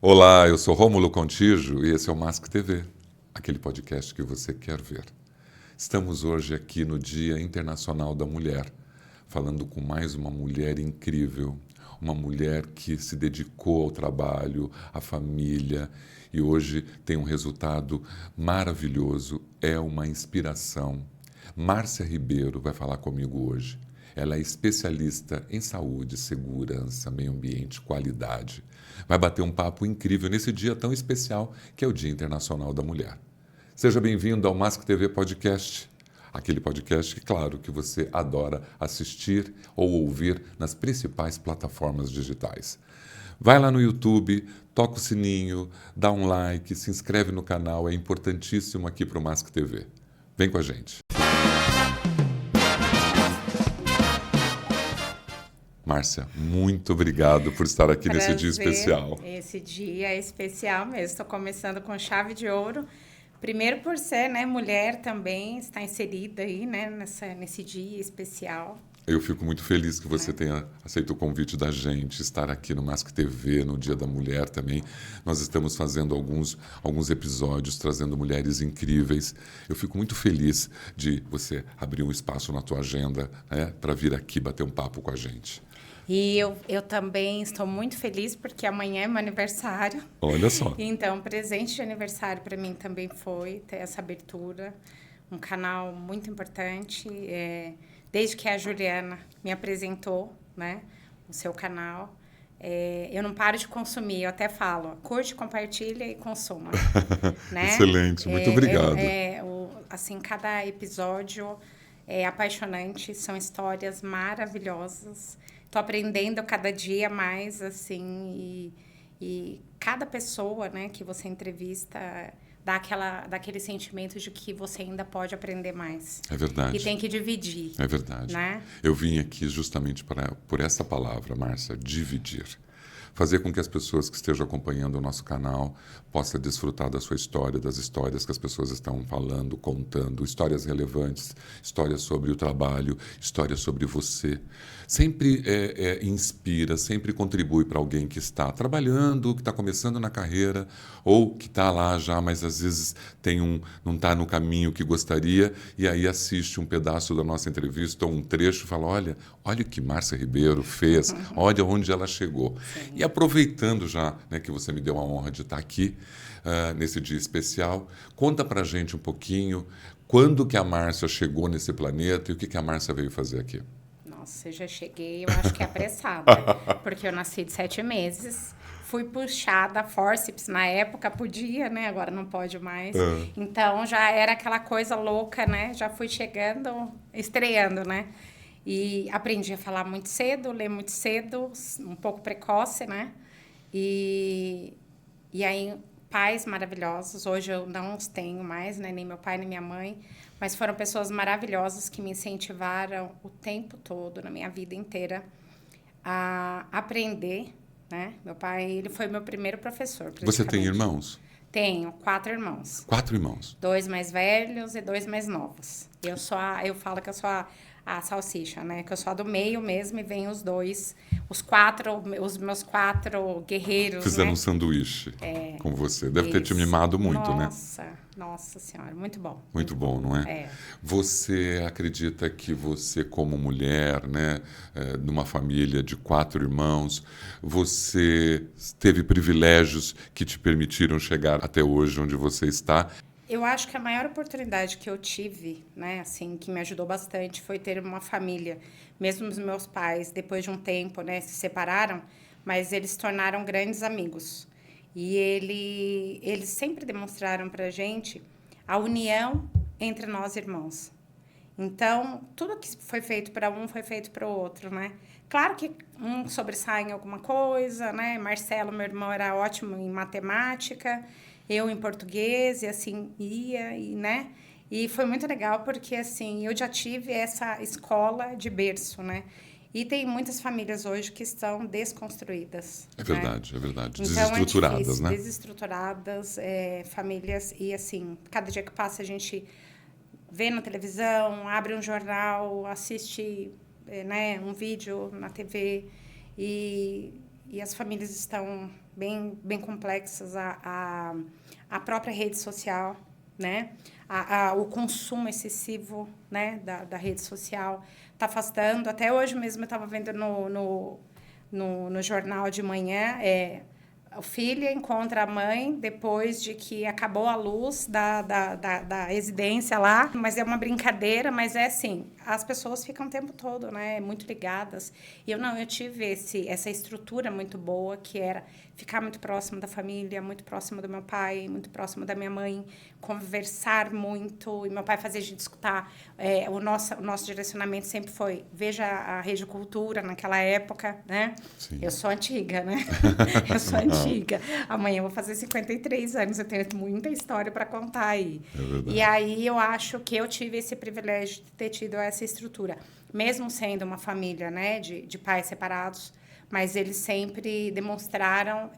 Olá, eu sou Rômulo Contígio e esse é o Mask TV, aquele podcast que você quer ver. Estamos hoje aqui no Dia Internacional da Mulher, falando com mais uma mulher incrível, uma mulher que se dedicou ao trabalho, à família e hoje tem um resultado maravilhoso, é uma inspiração. Márcia Ribeiro vai falar comigo hoje. Ela é especialista em saúde, segurança, meio ambiente, qualidade. Vai bater um papo incrível nesse dia tão especial que é o Dia Internacional da Mulher. Seja bem-vindo ao Mask TV Podcast, aquele podcast que, claro, que você adora assistir ou ouvir nas principais plataformas digitais. Vai lá no YouTube, toca o sininho, dá um like, se inscreve no canal, é importantíssimo aqui para o Mask TV. Vem com a gente. Márcia, muito obrigado por estar aqui nesse dia especial. Esse dia é especial mesmo. Estou começando com chave de ouro. Primeiro por ser, né, mulher também, está inserida aí, né, nesse dia especial. Eu fico muito feliz que você tenha aceito o convite da gente, estar aqui no Mask TV, no Dia da Mulher também. Nós estamos fazendo alguns episódios, trazendo mulheres incríveis. Eu fico muito feliz de você abrir um espaço na tua agenda, né, para vir aqui bater um papo com a gente. E eu também estou muito feliz porque amanhã é meu aniversário. Olha só. Então, presente de aniversário para mim também foi ter essa abertura. Um canal muito importante. Desde que a Juliana me apresentou, né, o seu canal, eu não paro de consumir. Eu até falo, curte, compartilha e consuma. Né? Excelente, muito obrigado. Assim, cada episódio é apaixonante, são histórias maravilhosas. Estou aprendendo cada dia mais, assim, e cada pessoa, né, que você entrevista dá aquele sentimento de que você ainda pode aprender mais. É verdade. E tem que dividir. É verdade. Né? Eu vim aqui justamente por essa palavra, Márcia, dividir. Fazer com que as pessoas que estejam acompanhando o nosso canal possam desfrutar da sua história, das histórias que as pessoas estão falando, contando, histórias relevantes, histórias sobre o trabalho, histórias sobre você. Sempre inspira, sempre contribui para alguém que está trabalhando, que está começando na carreira ou que está lá já, mas às vezes não está no caminho que gostaria e aí assiste um pedaço da nossa entrevista ou um trecho e fala, olha o que Márcia Ribeiro fez, olha onde ela chegou. Sim. E aproveitando já, né, que você me deu a honra de estar aqui nesse dia especial, conta pra gente um pouquinho quando que a Márcia chegou nesse planeta e o que a Márcia veio fazer aqui. Nossa, eu já cheguei, eu acho que apressada, porque eu nasci de 7 meses, fui puxada, fórceps, na época podia, né, agora não pode mais, então já era aquela coisa louca, né, já fui chegando, estreando, né. E aprendi a falar muito cedo, ler muito cedo, um pouco precoce, né? E aí, pais maravilhosos. Hoje eu não os tenho mais, né? Nem meu pai, nem minha mãe. Mas foram pessoas maravilhosas que me incentivaram o tempo todo, na minha vida inteira, a aprender, né? Meu pai, ele foi meu primeiro professor. Você tem irmãos? Tenho 4 irmãos. 4 irmãos? 2 mais velhos e 2 mais novos. Eu falo que eu sou a salsicha, né? Que eu sou a do meio mesmo e vem os meus 4 guerreiros, fizeram, né? Um sanduíche com você. Deve ter te mimado muito, né? Nossa senhora, muito bom. Muito bom, não é? Você acredita que você, como mulher, né, numa família de 4 irmãos, você teve privilégios que te permitiram chegar até hoje onde você está? Eu acho que a maior oportunidade que eu tive, né, assim, que me ajudou bastante, foi ter uma família. Mesmo os meus pais, depois de um tempo, né, se separaram, mas eles se tornaram grandes amigos. E eles sempre demonstraram para a gente a união entre nós irmãos. Então, tudo que foi feito para um foi feito para o outro, né? Claro que um sobressai em alguma coisa, né? Marcelo, meu irmão, era ótimo em matemática, eu em português, e assim ia, né? E foi muito legal porque, assim, eu já tive essa escola de berço, né? E tem muitas famílias hoje que estão desconstruídas. É verdade, né? É verdade. Então, desestruturadas, é difícil, né? Desestruturadas, famílias. E, assim, cada dia que passa a gente vê na televisão, abre um jornal, assiste, né, um vídeo na TV. E e as famílias estão bem complexas. A própria rede social, né? O consumo excessivo, né, da rede social está afastando. Até hoje mesmo eu estava vendo no jornal de manhã, a filha encontra a mãe depois de que acabou a luz da residência lá, mas é uma brincadeira, mas é assim, as pessoas ficam o tempo todo, né, muito ligadas. E eu tive essa estrutura muito boa, que era ficar muito próximo da família, muito próximo do meu pai, muito próximo da minha mãe, conversar muito, e meu pai fazia a gente escutar. O nosso direcionamento sempre foi, veja a Rede Cultura naquela época, né? Sim. Eu sou antiga, né? Eu sou antiga. Amanhã eu vou fazer 53 anos, eu tenho muita história para contar aí. É verdade. E aí eu acho que eu tive esse privilégio de ter tido essa estrutura, mesmo sendo uma família, né, de pais separados, mas eles sempre demonstraram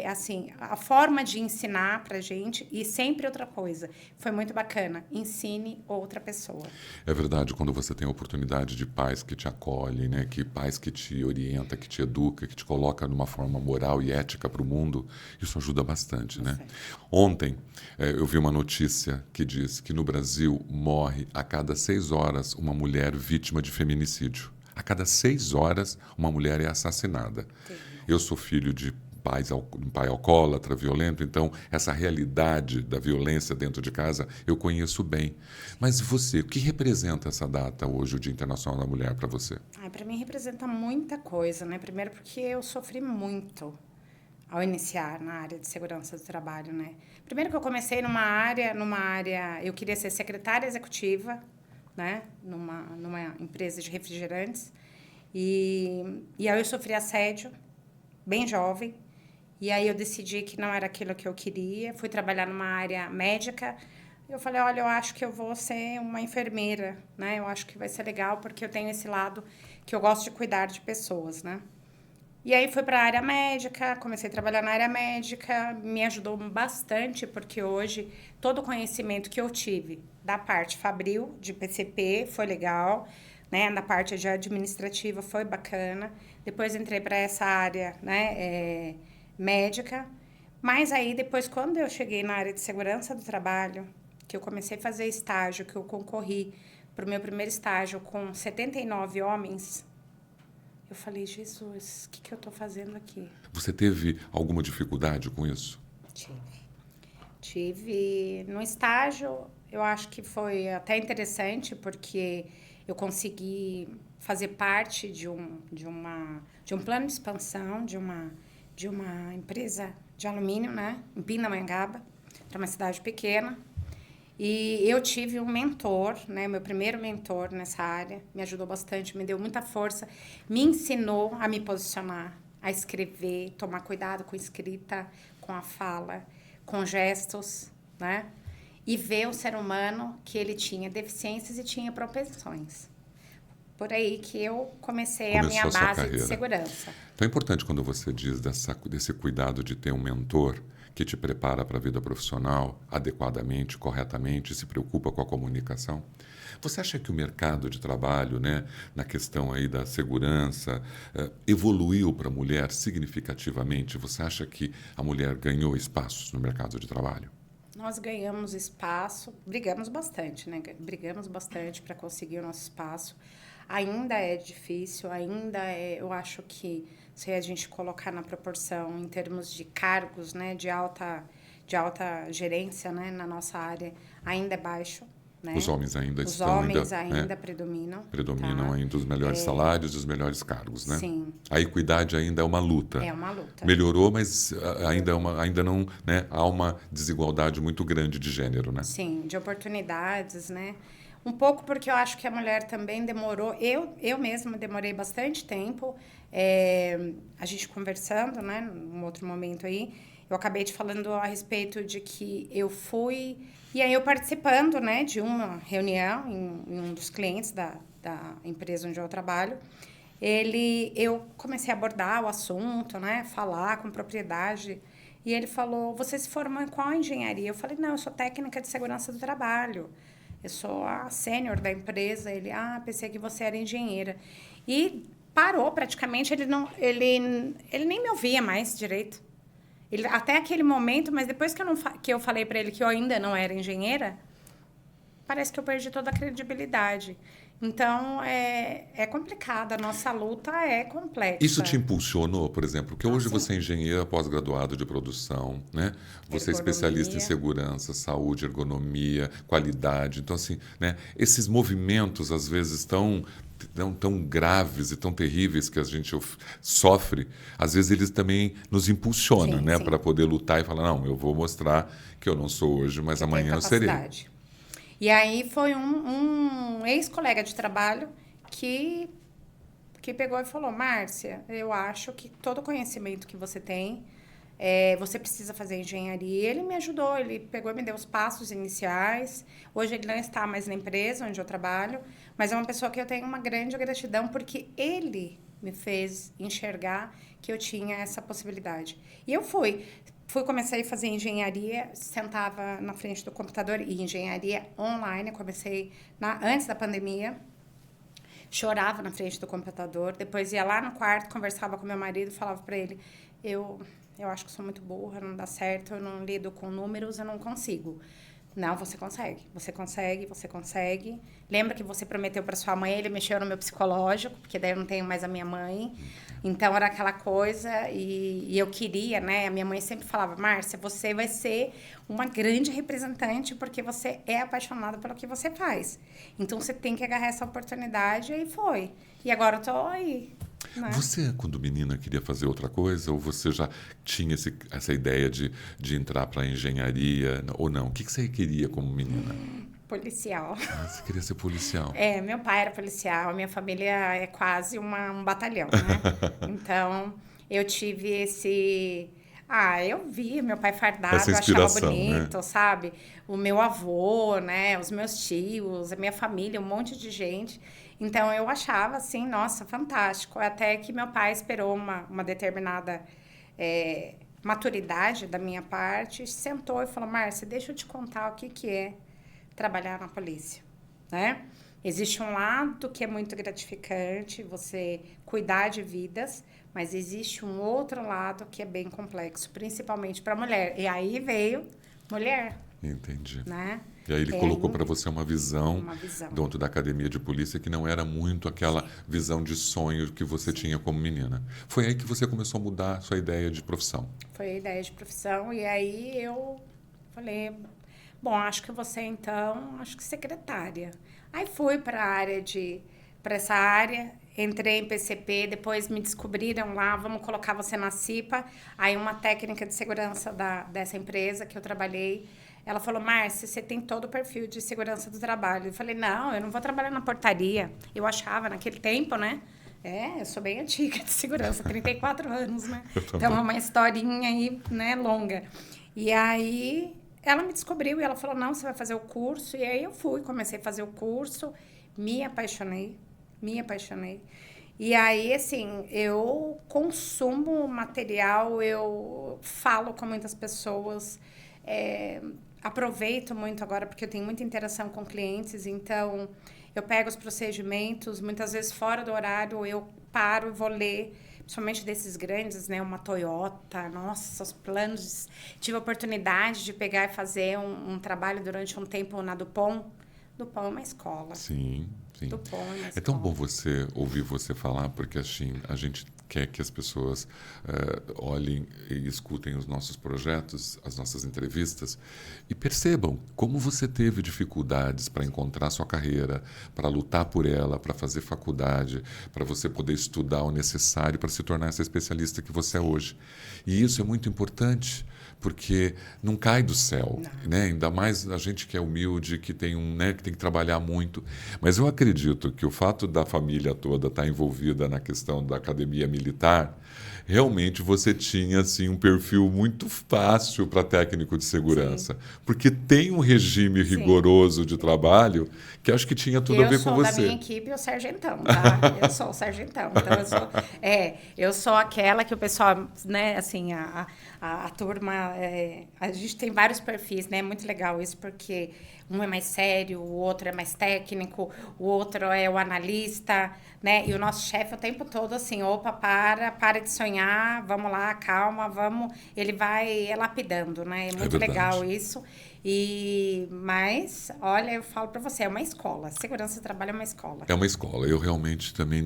assim, a forma de ensinar para gente, e sempre outra coisa. Foi muito bacana. Ensine outra pessoa. É verdade, quando você tem a oportunidade de pais que te acolhem, né? Que pais que te orienta, que te educa, que te coloca numa forma moral e ética para o mundo, isso ajuda bastante, né? Ontem eu vi uma notícia que diz que no Brasil morre a cada 6 horas uma mulher vítima de feminicídio. A cada 6 horas uma mulher é assassinada. Eu sou filho de um pai alcoólatra, violento, então essa realidade da violência dentro de casa eu conheço bem. Mas você, o que representa essa data hoje, o Dia Internacional da Mulher, para você? Para mim representa muita coisa, né? Primeiro porque eu sofri muito ao iniciar na área de segurança do trabalho, né? Primeiro que eu comecei numa área, eu queria ser secretária executiva, né? Numa empresa de refrigerantes, e aí eu sofri assédio, bem jovem. E aí eu decidi que não era aquilo que eu queria. Fui trabalhar numa área médica. Eu falei, olha, eu acho que eu vou ser uma enfermeira, né? Eu acho que vai ser legal, porque eu tenho esse lado que eu gosto de cuidar de pessoas, né? E aí fui para a área médica, comecei a trabalhar na área médica, me ajudou bastante, porque hoje todo o conhecimento que eu tive da parte fabril, de PCP, foi legal, né? Na parte de administrativa foi bacana. Depois entrei para essa área, né? Médica, mas aí depois, quando eu cheguei na área de segurança do trabalho, que eu comecei a fazer estágio, que eu concorri para o meu primeiro estágio com 79 homens, eu falei, Jesus, o que eu estou fazendo aqui? Você teve alguma dificuldade com isso? Tive no estágio, eu acho que foi até interessante, porque eu consegui fazer parte de um plano de expansão de uma empresa de alumínio, né, em Pindamonhangaba, que é uma cidade pequena. E eu tive um mentor, né, meu primeiro mentor nessa área, me ajudou bastante, me deu muita força, me ensinou a me posicionar, a escrever, tomar cuidado com a escrita, com a fala, com gestos, né? E ver o ser humano que ele tinha deficiências e tinha propensões. Por aí que eu comecei a minha base de segurança. Então é importante quando você diz desse cuidado de ter um mentor que te prepara para a vida profissional adequadamente, corretamente, se preocupa com a comunicação. Você acha que o mercado de trabalho, né, na questão aí da segurança, evoluiu para a mulher significativamente? Você acha que a mulher ganhou espaços no mercado de trabalho? Nós ganhamos espaço, brigamos bastante, né? Brigamos bastante para conseguir o nosso espaço. Ainda é difícil, eu acho que se a gente colocar na proporção em termos de cargos, né, de alta gerência, né, na nossa área, ainda é baixo, né? Os homens ainda Os estão homens ainda, ainda predominam. Predominam tá? ainda os melhores salários e os melhores cargos, né? Sim. A equidade ainda é uma luta. É uma luta. Melhorou, mas ainda não, né? Há uma desigualdade muito grande de gênero, né? Sim, de oportunidades, né? Um pouco porque eu acho que a mulher também demorou, eu mesma demorei bastante tempo, a gente conversando, né, num outro momento aí, eu acabei te falando a respeito de que eu fui, e aí eu participando, né, de uma reunião em um dos clientes da empresa onde eu trabalho, eu comecei a abordar o assunto, né, falar com propriedade, e ele falou, você se formou em qual engenharia? Eu falei, não, eu sou técnica de segurança do trabalho. Eu sou a sênior da empresa. Ele, pensei que você era engenheira. E parou praticamente, ele nem me ouvia mais direito. Até aquele momento, mas depois que eu falei para ele que eu ainda não era engenheira, parece que eu perdi toda a credibilidade. Então, é complicado. A nossa luta é complexa. Isso te impulsionou, por exemplo? Porque hoje sim. você é engenheira pós-graduado de produção, né? Você é especialista em segurança, saúde, ergonomia, qualidade. Então, assim, né? Esses movimentos, às vezes, tão graves e tão terríveis que a gente sofre, às vezes eles também nos impulsionam, né? Para poder lutar e falar, não, eu vou mostrar que eu não sou hoje, mas amanhã eu serei. E aí foi um ex-colega de trabalho que pegou e falou, Márcia, eu acho que todo o conhecimento que você tem, você precisa fazer engenharia. Ele me ajudou, ele pegou e me deu os passos iniciais. Hoje ele não está mais na empresa onde eu trabalho, mas é uma pessoa que eu tenho uma grande gratidão, porque ele me fez enxergar que eu tinha essa possibilidade. E eu comecei a fazer engenharia, sentava na frente do computador, e engenharia online, comecei antes da pandemia, chorava na frente do computador, depois ia lá no quarto, conversava com meu marido, falava para ele, eu acho que sou muito burra, não dá certo, eu não lido com números, eu não consigo. Não, você consegue, você consegue, você consegue. Lembra que você prometeu para sua mãe, ele mexeu no meu psicológico, porque daí eu não tenho mais a minha mãe. Então, era aquela coisa, e eu queria, né? A minha mãe sempre falava, Márcia, você vai ser uma grande representante, porque você é apaixonada pelo que você faz. Então, você tem que agarrar essa oportunidade, e foi. E agora eu tô aí. Né? Você, quando menina, queria fazer outra coisa? Ou você já tinha essa ideia de entrar para a engenharia? Ou não? O que você queria como menina? Policial. Você queria ser policial? Meu pai era policial, a minha família é quase um batalhão, né? Então, eu tive esse... eu vi meu pai fardado, eu achava bonito, né? Sabe? O meu avô, né? Os meus tios, a minha família, um monte de gente. Então, eu achava, assim, nossa, fantástico. Até que meu pai esperou uma determinada maturidade da minha parte, sentou e falou, Márcia, deixa eu te contar o que é trabalhar na polícia, né? Existe um lado que é muito gratificante, você cuidar de vidas, mas existe um outro lado que é bem complexo, principalmente para a mulher. E aí veio mulher. Entendi. Né? E aí ele colocou para você uma visão dentro da academia de polícia que não era muito aquela visão de sonho que você tinha como menina. Foi aí que você começou a mudar a sua ideia de profissão. Foi a ideia de profissão, e aí eu falei... Bom, acho que você, então, acho que secretária. Aí fui para essa área, entrei em PCP, depois me descobriram lá, vamos colocar você na CIPA. Aí uma técnica de segurança dessa empresa que eu trabalhei, ela falou, Márcia, você tem todo o perfil de segurança do trabalho. Eu falei, não, eu não vou trabalhar na portaria. Eu achava naquele tempo, né? Eu sou bem antiga de segurança, 34 anos, né? Então é uma historinha aí, né, longa. E aí... ela me descobriu e ela falou, não, você vai fazer o curso. E aí eu comecei a fazer o curso, me apaixonei. E aí, assim, eu consumo material, eu falo com muitas pessoas, aproveito muito agora, porque eu tenho muita interação com clientes, então eu pego os procedimentos, muitas vezes fora do horário, eu paro e vou ler, principalmente desses grandes, né? Uma Toyota, nossa, os planos. Tive a oportunidade de pegar e fazer um trabalho durante um tempo na Dupont. Dupont é uma escola. Sim, sim. Dupont é uma escola. É tão bom ouvir você falar, porque assim, a gente quer que as pessoas olhem e escutem os nossos projetos, as nossas entrevistas, e percebam como você teve dificuldades para encontrar sua carreira, para lutar por ela, para fazer faculdade, para você poder estudar o necessário para se tornar essa especialista que você é hoje. E isso é muito importante, porque não cai do céu, né? Ainda mais a gente que é humilde, que tem que tem que trabalhar muito. Mas eu acredito que o fato da família toda estar envolvida na questão da academia militar, realmente você tinha assim um perfil muito fácil para técnico de segurança, porque tem um regime rigoroso de trabalho que acho que tinha tudo a ver com você. Eu sou da minha equipe o sargentão, tá? Eu sou o sargentão. Então eu sou aquela que o pessoal, né, assim, a turma a gente tem vários perfis, né? É muito legal isso, porque um é mais sério, o outro é mais técnico, o outro é o analista, né? E o nosso chefe o tempo todo assim, opa, para de sonhar, vamos lá, calma, vamos. Ele vai lapidando, né? É muito legal isso. Mas, olha, eu falo para você, é uma escola. Segurança do trabalho é uma escola. É uma escola. Eu realmente também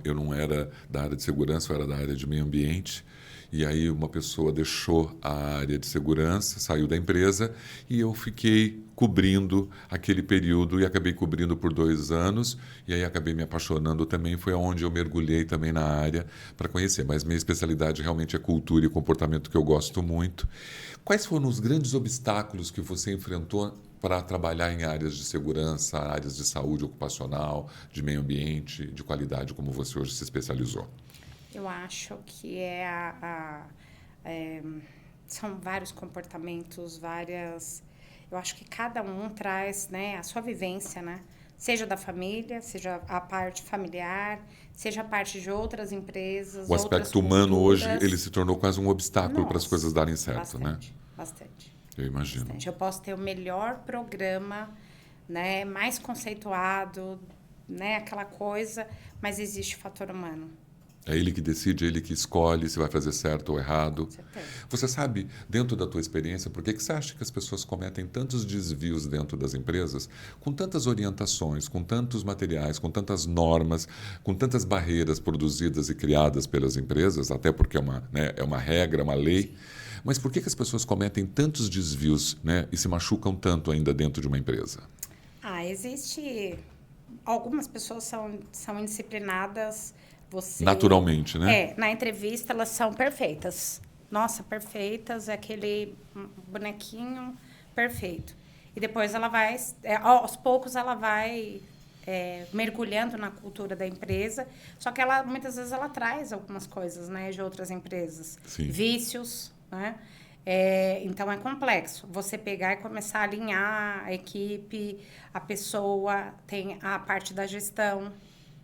eu não era da área de segurança, eu era da área de meio ambiente. E aí uma pessoa deixou a área de segurança, saiu da empresa e eu fiquei cobrindo aquele período e acabei cobrindo por 2 anos e aí acabei me apaixonando também, foi onde eu mergulhei também na área para conhecer. Mas minha especialidade realmente é cultura e comportamento, que eu gosto muito. Quais foram os grandes obstáculos que você enfrentou para trabalhar em áreas de segurança, áreas de saúde ocupacional, de meio ambiente, de qualidade, como você hoje se especializou? Eu acho que são vários comportamentos, várias. Eu acho que cada um traz, né, a sua vivência, né? Seja da família, seja a parte familiar, seja a parte de outras empresas, O outras aspecto humano hoje, culturas. ele se tornou quase um obstáculo para as coisas darem certo, né? Bastante. Eu imagino. Bastante. Eu posso ter o melhor programa, né, mais conceituado, né, aquela coisa, mas existe o fator humano. É ele que decide, é ele que escolhe se vai fazer certo ou errado. Com certeza. Você sabe, dentro da tua experiência, por que você acha que as pessoas cometem tantos desvios dentro das empresas, com tantas orientações, com tantos materiais, com tantas normas, com tantas barreiras produzidas e criadas pelas empresas, até porque é uma regra, uma lei, mas por que as pessoas cometem tantos desvios, né, e se machucam tanto ainda dentro de uma empresa? Existe... Algumas pessoas são indisciplinadas. Naturalmente, né? Na entrevista elas são perfeitas. Nossa, perfeitas, é aquele bonequinho perfeito. E depois ela vai, aos poucos ela vai mergulhando na cultura da empresa, só que ela muitas vezes ela traz algumas coisas, né, de outras empresas. Sim. Vícios, né? Então é complexo. Você pegar e começar a alinhar a equipe, a pessoa, tem a parte da gestão,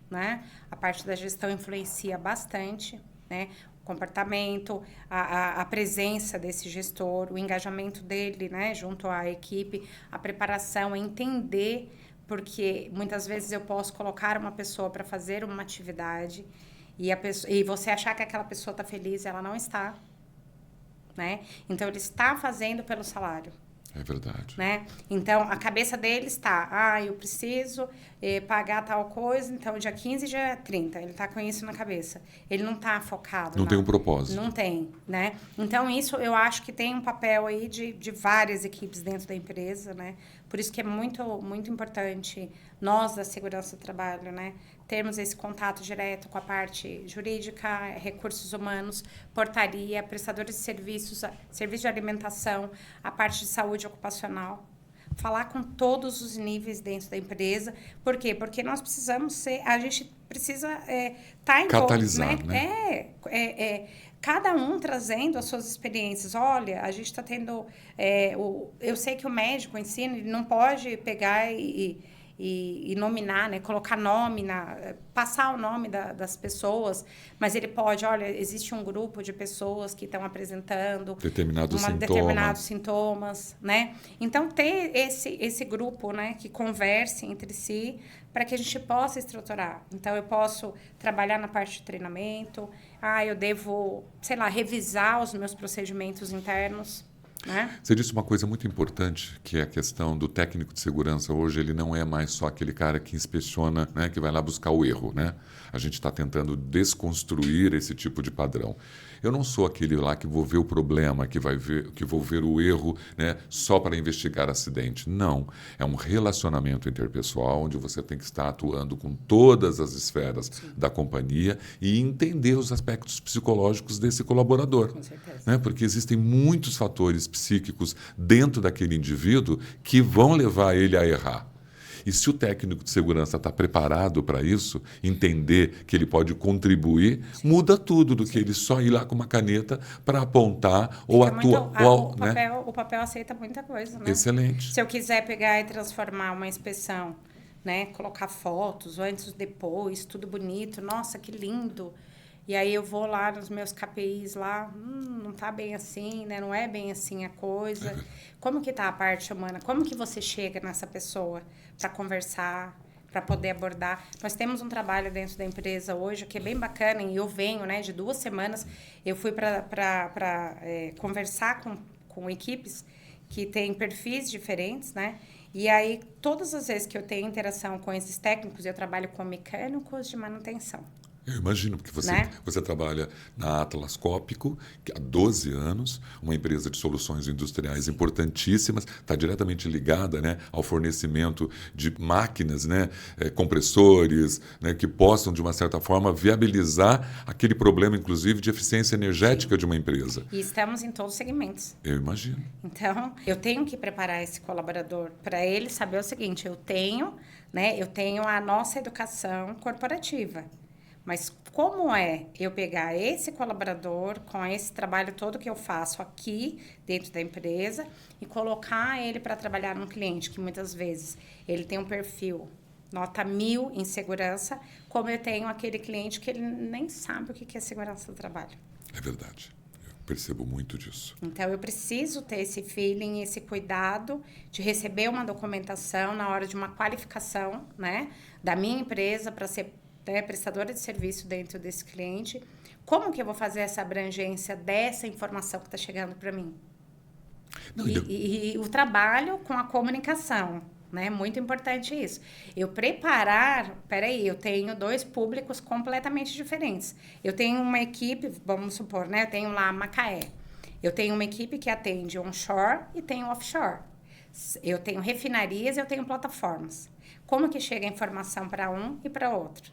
né? A parte da gestão influencia bastante, né? O comportamento, a presença desse gestor, o engajamento dele, né? Junto à equipe, a preparação, entender, porque muitas vezes eu posso colocar uma pessoa para fazer uma atividade e você achar que aquela pessoa está feliz e ela não está, né? Então, ele está fazendo pelo salário. É verdade. Né? Então, a cabeça dele está, eu preciso pagar tal coisa, então dia 15 e dia 30, ele está com isso na cabeça. Ele não está focado. Não tem um propósito. Não tem, né? Então, isso eu acho que tem um papel aí de várias equipes dentro da empresa, né? Por isso que é muito, muito importante nós, da segurança do trabalho, né, termos esse contato direto com a parte jurídica, recursos humanos, portaria, prestadores de serviços, serviço de alimentação, a parte de saúde ocupacional. Falar com todos os níveis dentro da empresa. Por quê? Porque nós precisamos a gente precisa estar em catalisar, né? Cada um trazendo as suas experiências. Olha, a gente está tendo... eu sei que o médico ensina, ele não pode pegar e nominar, né? Colocar nome, passar o nome das pessoas, mas ele pode, olha, existe um grupo de pessoas que estão apresentando determinados sintomas, né? Então, ter esse grupo, né, que converse entre si para que a gente possa estruturar. Então, eu posso trabalhar na parte de treinamento, eu devo, sei lá, revisar os meus procedimentos internos, né? Você disse uma coisa muito importante, que é a questão do técnico de segurança. Hoje ele não é mais só aquele cara que inspeciona, né, que vai lá buscar o erro, né? A gente está tentando desconstruir esse tipo de padrão. Eu não sou aquele lá que vou ver o problema, que vou ver o erro, né, só para investigar acidente. Não. É um relacionamento interpessoal onde você tem que estar atuando com todas as esferas da companhia e entender os aspectos psicológicos desse colaborador. Com certeza. Né? Porque existem muitos fatores psíquicos dentro daquele indivíduo que vão levar ele a errar. E se o técnico de segurança está preparado para isso, entender que ele pode contribuir, muda tudo do que ele só ir lá com uma caneta para apontar ou atuar. O papel aceita muita coisa, né? Excelente. Se eu quiser pegar e transformar uma inspeção, né, colocar fotos, o antes e o depois, tudo bonito, nossa, que lindo. E aí eu vou lá nos meus KPIs lá, não tá bem assim, né? Não é bem assim a coisa. Como que tá a parte humana? Como que você chega nessa pessoa para conversar, para poder abordar? Nós temos um trabalho dentro da empresa hoje que é bem bacana, e eu venho, né, de 2 semanas, eu fui para conversar com equipes que têm perfis diferentes, né? E aí, todas as vezes que eu tenho interação com esses técnicos, eu trabalho com mecânicos de manutenção. Eu imagino, porque Né? você trabalha na Atlas Copco há 12 anos, uma empresa de soluções industriais importantíssimas, está diretamente ligada, né, ao fornecimento de máquinas, né, compressores, né, que possam, de uma certa forma, viabilizar aquele problema, inclusive, de eficiência energética de uma empresa. E estamos em todos os segmentos. Eu imagino. Então, eu tenho que preparar esse colaborador para ele saber o seguinte, eu tenho a nossa educação corporativa. Mas como é eu pegar esse colaborador com esse trabalho todo que eu faço aqui dentro da empresa e colocar ele para trabalhar num cliente que muitas vezes ele tem um perfil nota 1000 em segurança, como eu tenho aquele cliente que ele nem sabe o que é segurança do trabalho. É verdade. Eu percebo muito disso. Então, eu preciso ter esse feeling, esse cuidado de receber uma documentação na hora de uma qualificação, né, da minha empresa para ser prestadora de serviço dentro desse cliente. Como que eu vou fazer essa abrangência dessa informação que está chegando para mim? Não, e o trabalho com a comunicação, né? Muito importante isso. Eu preparar... Peraí, eu tenho 2 públicos completamente diferentes. Eu tenho uma equipe, vamos supor, né? Eu tenho lá Macaé. Eu tenho uma equipe que atende onshore e tenho offshore. Eu tenho refinarias e eu tenho plataformas. Como que chega a informação para um e para outro?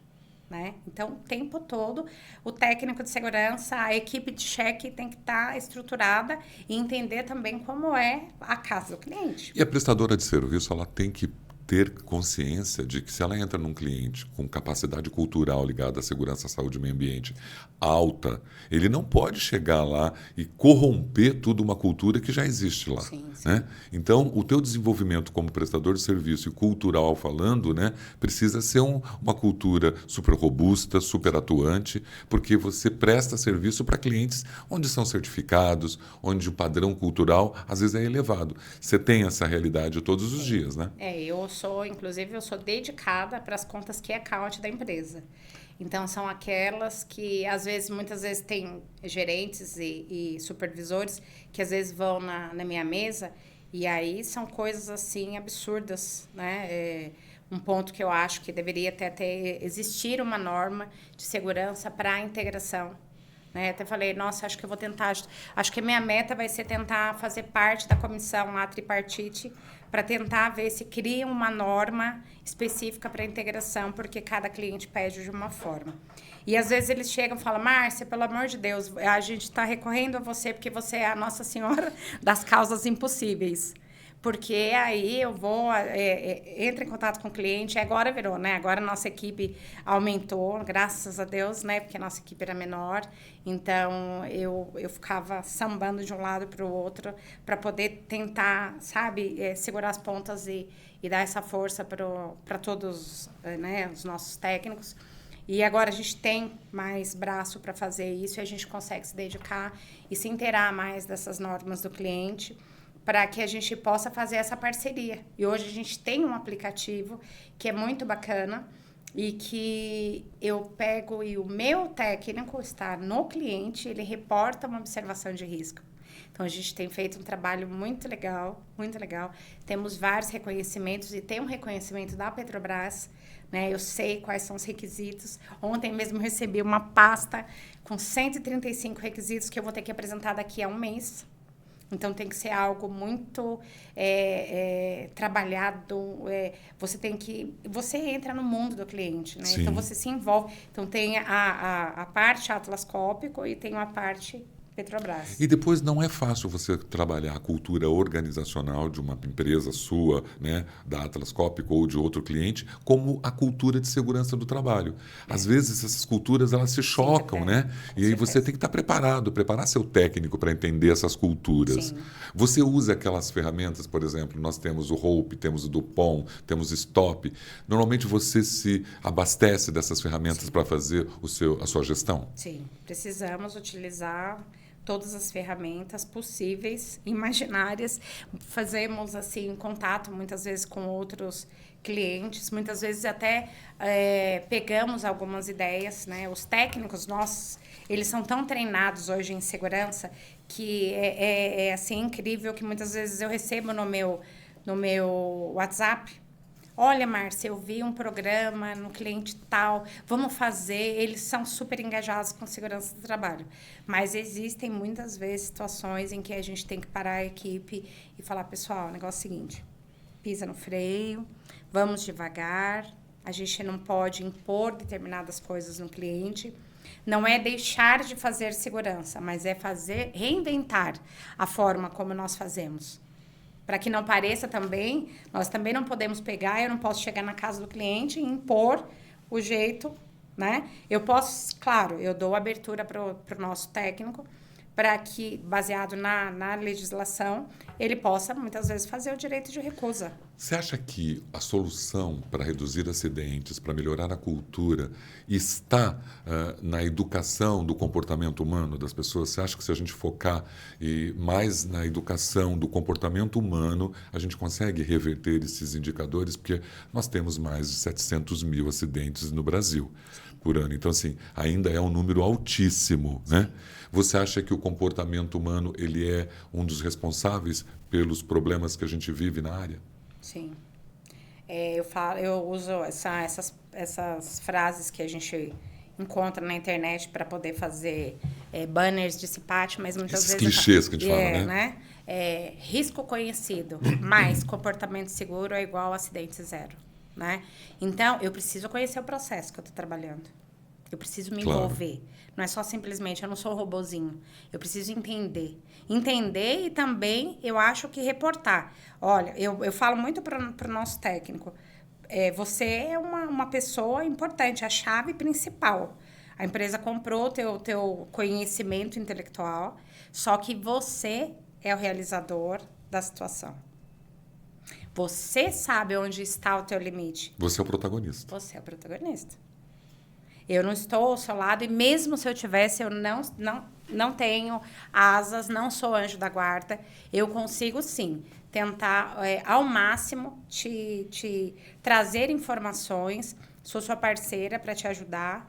Né? Então, o tempo todo, o técnico de segurança, a equipe de cheque tem que estar estruturada e entender também como é a casa do cliente. E a prestadora de serviço, ela tem que ter consciência de que se ela entra num cliente com capacidade cultural ligada à segurança, saúde e meio ambiente alta, ele não pode chegar lá e corromper toda uma cultura que já existe lá. Sim, sim. Né? Então, o teu desenvolvimento como prestador de serviço e cultural falando, né, precisa ser uma cultura super robusta, super atuante, porque você presta serviço para clientes onde são certificados, onde o padrão cultural às vezes é elevado. Você tem essa realidade todos os dias, né? Inclusive, eu sou dedicada para as contas key account da empresa. Então, são aquelas que, muitas vezes, tem gerentes e supervisores que, às vezes, vão na minha mesa e aí são coisas, assim, absurdas, né? Um ponto que eu acho que deveria até existir uma norma de segurança para a integração. Né? Até falei, nossa, acho que eu vou tentar... Acho que a minha meta vai ser tentar fazer parte da comissão lá, tripartite, para tentar ver se cria uma norma específica para a integração, porque cada cliente pede de uma forma. E, às vezes, eles chegam e falam, Márcia, pelo amor de Deus, a gente está recorrendo a você porque você é a Nossa Senhora das causas impossíveis. Porque aí eu vou, entro em contato com o cliente, agora virou, né? Agora a nossa equipe aumentou, graças a Deus, né? Porque a nossa equipe era menor. Então, eu ficava sambando de um lado para o outro para poder tentar, sabe, segurar as pontas e dar essa força para todos, né, os nossos técnicos. E agora a gente tem mais braço para fazer isso e a gente consegue se dedicar e se inteirar mais dessas normas do cliente, para que a gente possa fazer essa parceria. E hoje a gente tem um aplicativo que é muito bacana e que eu pego e o meu técnico está no cliente, ele reporta uma observação de risco. Então, a gente tem feito um trabalho muito legal, muito legal. Temos vários reconhecimentos e tem um reconhecimento da Petrobras, né? Eu sei quais são os requisitos. Ontem mesmo eu recebi uma pasta com 135 requisitos que eu vou ter que apresentar daqui a um mês. Então, tem que ser algo muito trabalhado. Você entra no mundo do cliente, né? Então, você se envolve. Então, tem a parte Atlas Copco e tem a parte Petrobras. E depois não é fácil você trabalhar a cultura organizacional de uma empresa sua, né, da Atlas Copco ou de outro cliente, como a cultura de segurança do trabalho. Às vezes essas culturas elas se chocam, né? E aí você tem que estar preparado, preparar seu técnico para entender essas culturas. Sim. Você usa aquelas ferramentas, por exemplo, nós temos o Hope, temos o Dupont, temos o Stop. Normalmente você se abastece dessas ferramentas para fazer a sua gestão? Sim, precisamos utilizar todas as ferramentas possíveis, imaginárias. Fazemos assim contato muitas vezes com outros clientes, muitas vezes até pegamos algumas ideias, né? Os técnicos nossos, eles são tão treinados hoje em segurança que é assim incrível que muitas vezes eu recebo no meu WhatsApp. Olha, Márcia, eu vi um programa no cliente tal, vamos fazer. Eles são super engajados com segurança do trabalho. Mas existem muitas vezes situações em que a gente tem que parar a equipe e falar, pessoal, o negócio é o seguinte, pisa no freio, vamos devagar, a gente não pode impor determinadas coisas no cliente. Não é deixar de fazer segurança, mas é reinventar a forma como nós fazemos. Para que não pareça também, nós também não podemos pegar, eu não posso chegar na casa do cliente e impor o jeito, né? Eu posso, claro, eu dou abertura para o nosso técnico, para que, baseado na legislação, ele possa, muitas vezes, fazer o direito de recusa. Você acha que a solução para reduzir acidentes, para melhorar a cultura, está na educação do comportamento humano das pessoas? Você acha que se a gente focar mais na educação do comportamento humano, a gente consegue reverter esses indicadores? Porque nós temos mais de 700 mil acidentes no Brasil por ano. Então, assim, ainda é um número altíssimo, né? Você acha que o comportamento humano ele é um dos responsáveis pelos problemas que a gente vive na área? Sim. Eu uso essas frases que a gente encontra na internet para poder fazer banners de simpátia, mas muitas Esses vezes... clichês que a gente fala, né? Risco conhecido mais comportamento seguro é igual a acidente zero, né? Então, eu preciso conhecer o processo que eu estou trabalhando. Eu preciso me envolver. Não é só simplesmente, eu não sou robozinho. Eu preciso entender. Entender e também, eu acho que reportar. Olha, eu falo muito para o nosso técnico. Você é uma pessoa importante, a chave principal. A empresa comprou o teu conhecimento intelectual, só que você é o realizador da situação. Você sabe onde está o teu limite. Você é o protagonista. Você é o protagonista. Eu não estou ao seu lado e mesmo se eu tivesse, eu não tenho asas, não sou anjo da guarda. Eu consigo, sim, tentar ao máximo te trazer informações. Sou sua parceira para te ajudar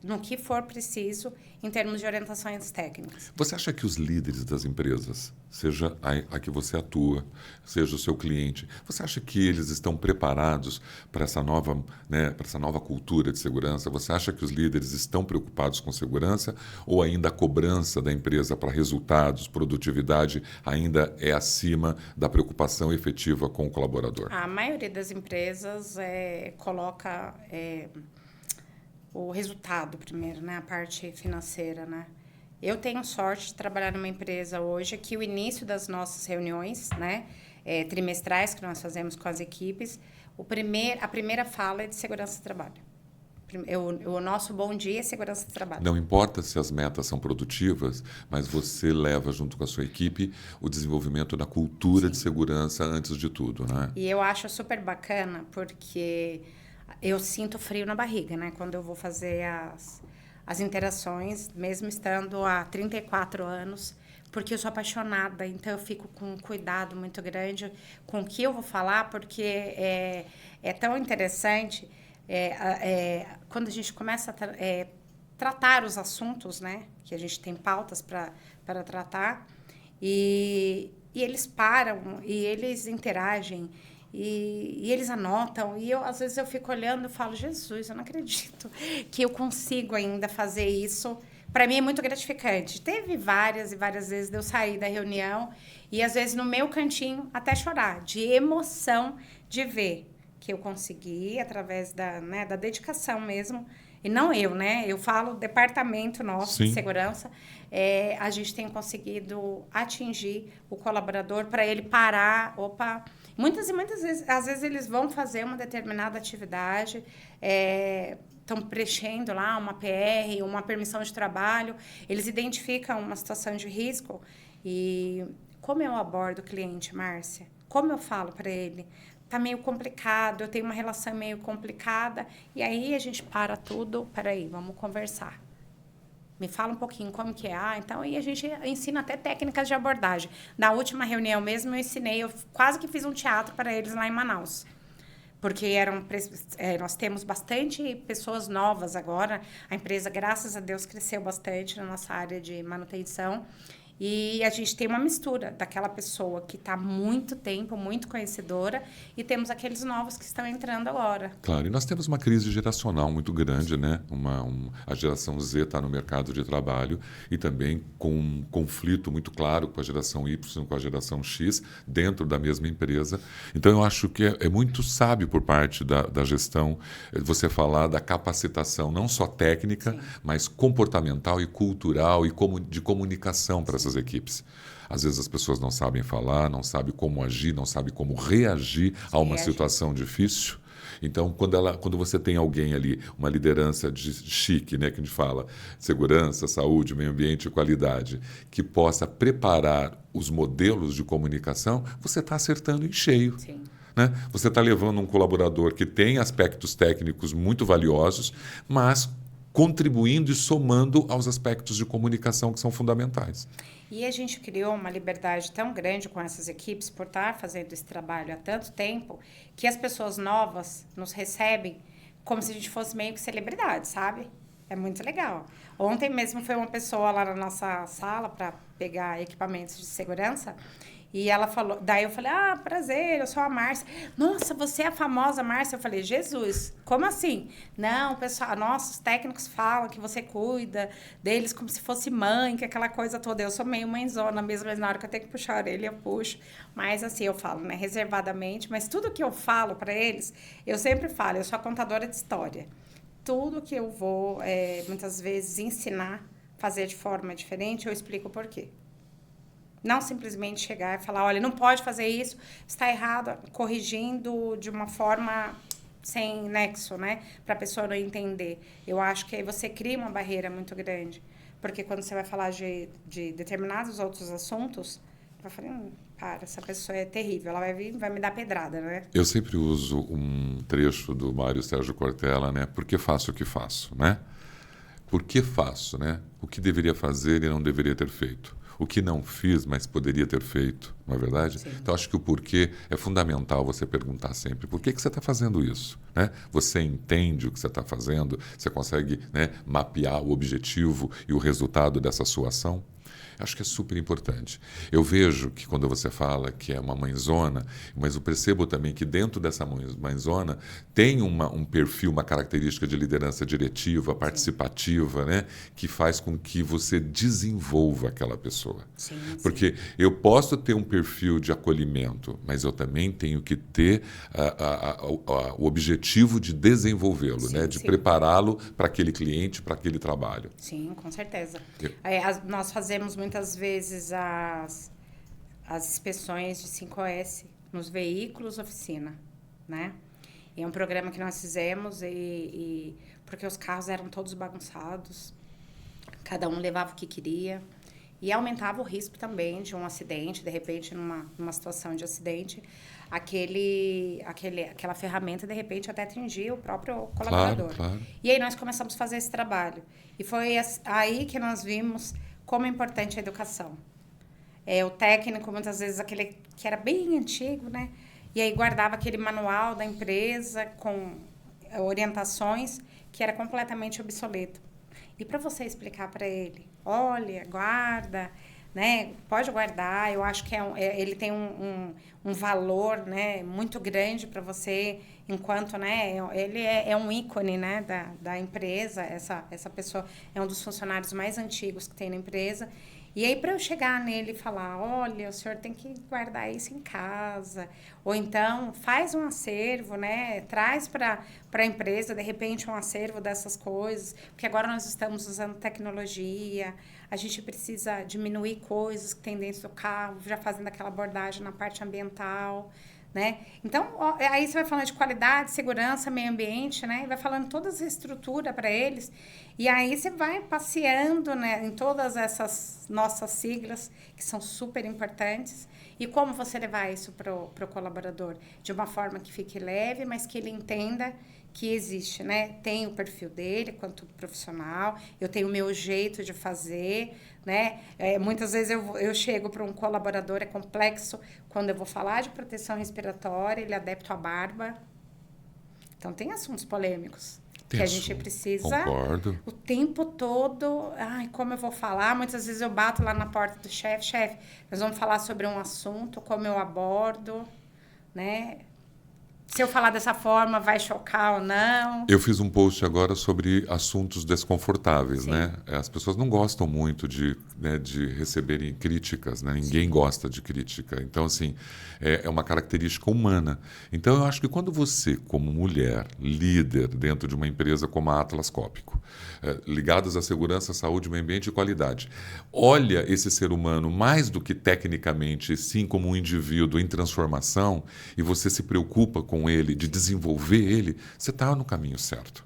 no que for preciso em termos de orientações técnicas. Você acha que os líderes das empresas, seja a que você atua, seja o seu cliente, você acha que eles estão preparados para essa nova, né, para essa nova cultura de segurança? Você acha que os líderes estão preocupados com segurança ou ainda a cobrança da empresa para resultados, produtividade ainda é acima da preocupação efetiva com o colaborador? A maioria das empresas coloca o resultado primeiro, né? A parte financeira, né? Eu tenho sorte de trabalhar numa empresa hoje que o início das nossas reuniões, né, trimestrais que nós fazemos com as equipes, a primeira fala é de segurança do trabalho. O nosso bom dia é segurança do trabalho. Não importa se as metas são produtivas, mas você leva junto com a sua equipe o desenvolvimento da cultura de segurança antes de tudo, né? E eu acho super bacana porque eu sinto frio na barriga, né? Quando eu vou fazer as interações, mesmo estando há 34 anos, porque eu sou apaixonada, então eu fico com um cuidado muito grande com o que eu vou falar, porque é tão interessante quando a gente começa a tratar os assuntos, né? Que a gente tem pautas para tratar, e eles param, e eles interagem, e eles anotam, e às vezes eu fico olhando e falo, Jesus, eu não acredito que eu consigo ainda fazer isso. Para mim é muito gratificante. Teve várias e várias vezes de eu sair da reunião e às vezes no meu cantinho até chorar, de emoção de ver que eu consegui, através da dedicação mesmo, e não eu, né? Eu falo departamento nosso Sim. de segurança, a gente tem conseguido atingir o colaborador para ele parar, opa. Muitas e muitas vezes, às vezes eles vão fazer uma determinada atividade, estão preenchendo lá uma PR, uma permissão de trabalho, eles identificam uma situação de risco e como eu abordo o cliente, Márcia? Como eu falo para ele? Tá meio complicado, eu tenho uma relação meio complicada, e aí a gente para tudo, peraí, vamos conversar. Me fala um pouquinho como que é. Então, aí a gente ensina até técnicas de abordagem. Na última reunião mesmo, eu quase que fiz um teatro para eles lá em Manaus. Porque nós temos bastante pessoas novas agora. A empresa, graças a Deus, cresceu bastante na nossa área de manutenção. E a gente tem uma mistura daquela pessoa que está há muito tempo, muito conhecedora, e temos aqueles novos que estão entrando agora. Claro, e nós temos uma crise geracional muito grande, né? A geração Z está no mercado de trabalho e também com um conflito muito claro com a geração Y, com a geração X, dentro da mesma empresa. Então, eu acho que é muito sábio por parte da gestão você falar da capacitação, não só técnica, sim, mas comportamental e cultural e de comunicação para essas equipes. Às vezes as pessoas não sabem falar, não sabem como agir, não sabem como reagir a uma situação difícil. Então, quando você tem alguém ali, uma liderança chique, né, que a gente fala, segurança, saúde, meio ambiente e qualidade, que possa preparar os modelos de comunicação, você está acertando em cheio. Sim. Né? Você está levando um colaborador que tem aspectos técnicos muito valiosos, mas contribuindo e somando aos aspectos de comunicação que são fundamentais. E a gente criou uma liberdade tão grande com essas equipes por estar fazendo esse trabalho há tanto tempo, que as pessoas novas nos recebem como se a gente fosse meio que celebridade, sabe? É muito legal. Ontem mesmo foi uma pessoa lá na nossa sala para pegar equipamentos de segurança. E ela falou, daí eu falei, prazer, eu sou a Márcia. Nossa, você é a famosa Márcia? Eu falei, Jesus, como assim? Não, pessoal, nossos técnicos falam que você cuida deles como se fosse mãe, que aquela coisa toda. Eu sou meio mãezona mesmo, mas na hora que eu tenho que puxar a orelha, eu puxo. Mas assim, eu falo, né, reservadamente. Mas tudo que eu falo para eles, eu sempre falo, eu sou a contadora de história. Tudo que eu vou, muitas vezes, ensinar, fazer de forma diferente, eu explico o porquê. Não simplesmente chegar e falar, olha, não pode fazer isso, está errado, corrigindo de uma forma sem nexo, né? Para a pessoa não entender. Eu acho que aí você cria uma barreira muito grande. Porque quando você vai falar de determinados outros assuntos, vai falar, para, essa pessoa é terrível, ela vai vir e vai me dar pedrada, né? Eu sempre uso um trecho do Mário Sérgio Cortella, né? Por que faço o que faço, né? Por que faço, né? O que deveria fazer e não deveria ter feito. O que não fiz, mas poderia ter feito, não é verdade? Sim. Então, acho que o porquê é fundamental você perguntar sempre. Por que você está fazendo isso? Né? Você entende o que você está fazendo? Você consegue, né, mapear o objetivo e o resultado dessa sua ação? Acho que é super importante. Eu vejo que quando você fala que é uma mãezona, mas eu percebo também que dentro dessa mãezona tem um perfil, uma característica de liderança diretiva, participativa, né, que faz com que você desenvolva aquela pessoa. Sim, porque eu posso ter um perfil de acolhimento, mas eu também tenho que ter o objetivo de desenvolvê-lo, né, de prepará-lo para aquele cliente, para aquele trabalho. Sim, com certeza. Nós fazemos muitas vezes as inspeções de 5S nos veículos oficina, né? E é um programa que nós fizemos porque os carros eram todos bagunçados, cada um levava o que queria e aumentava o risco também de um acidente, de repente numa situação de acidente, aquela ferramenta de repente até atingia o próprio colaborador. Claro. E aí nós começamos a fazer esse trabalho e foi aí que nós vimos como é importante a educação. O técnico, muitas vezes, aquele que era bem antigo, né? E aí guardava aquele manual da empresa com orientações que era completamente obsoleto. E para você explicar para ele, olha, guarda, né? Pode guardar, eu acho que ele tem um valor, né, muito grande para você, enquanto, né, ele é um ícone, né, da empresa, essa pessoa é um dos funcionários mais antigos que tem na empresa, E aí, para eu chegar nele e falar, olha, o senhor tem que guardar isso em casa, ou então faz um acervo, né? Traz para a empresa, de repente, um acervo dessas coisas, porque agora nós estamos usando tecnologia, a gente precisa diminuir coisas que tem dentro do carro, já fazendo aquela abordagem na parte ambiental, né? Então, aí você vai falando de qualidade, segurança, meio ambiente, né? E vai falando toda essa estrutura para eles. E aí você vai passeando, né, em todas essas nossas siglas, que são super importantes. E como você levar isso para o colaborador? De uma forma que fique leve, mas que ele entenda que existe, né? Tem o perfil dele quanto profissional, eu tenho o meu jeito de fazer, né? Muitas vezes eu chego para um colaborador, é complexo, quando eu vou falar de proteção respiratória, ele adepto à barba. Então, tem assuntos polêmicos que a gente precisa Concordo. o tempo todo. Ai, como eu vou falar? Muitas vezes eu bato lá na porta do chefe, nós vamos falar sobre um assunto, como eu abordo, né? Se eu falar dessa forma, vai chocar ou não? Eu fiz um post agora sobre assuntos desconfortáveis, Sim. né? As pessoas não gostam muito de receberem críticas, né? Ninguém gosta de crítica. Então, assim, é uma característica humana. Então, eu acho que quando você, como mulher, líder dentro de uma empresa como a Atlas Copco, ligadas à segurança, saúde, meio ambiente e qualidade, olha esse ser humano mais do que tecnicamente, sim, como um indivíduo em transformação, e você se preocupa com ele, de desenvolver ele, você está no caminho certo.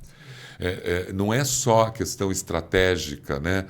Não é só a questão estratégica, né?